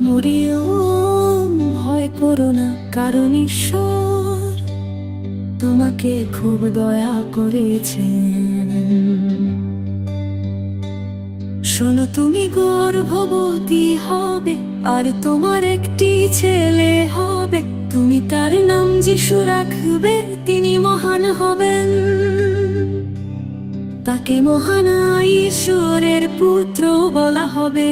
মরিয়ম, ভয় করো না, কারণ ঈশ্বর তোমাকে খুব দয়া করেছেন। শোনো, তুমি গর্ভবতী হবে, আর তোমার একটি ছেলে হবে। তুমি তার নাম যিশু রাখবে, তিনি মহান হবেন। তাকে মহান ঈশ্বরের পুত্র বলা হবে।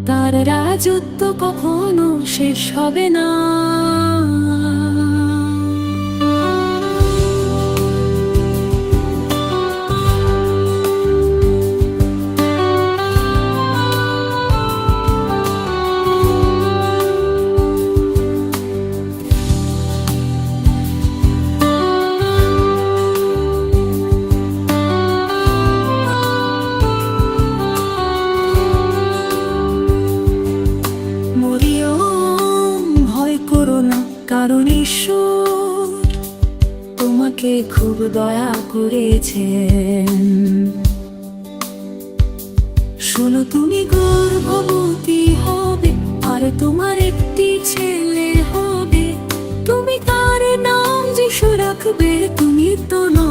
তার রাজত্ব কখনো শেষ হবে না। মরিয়ম, ভয় করো না, কারণ ঈশ্বর তোমাকে খুব দয়া করেছেন। শোনো, তুমি গর্ভবতী হবে, আর তোমার একটি ছেলে হবে। তুমি তার নাম যিশু রাখবে, তুমি তো না।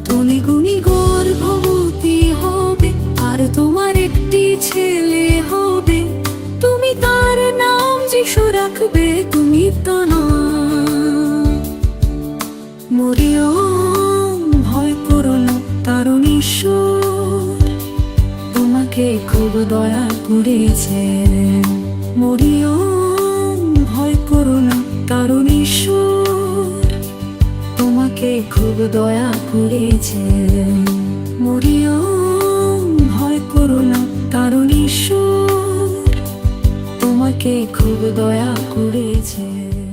তুমি গর্ভবতী হবে, আর তোমার একটি ছেলে হবে। তুমি তার নাম যিশু রাখবে, তুমি তো না। মরিয়ম, ভয় করো না, কারণ ঈশ্বর তোমাকে খুব দয়া করেছেন। মরিয়ম, ভয় করো না, কারণ ঈশ্বর তোমাকে খুব দয়া করেছেন। মরিয়ম, ভয় করো না, কারণ ঈশ্বর তোমাকে খুব দয়া করেছেন।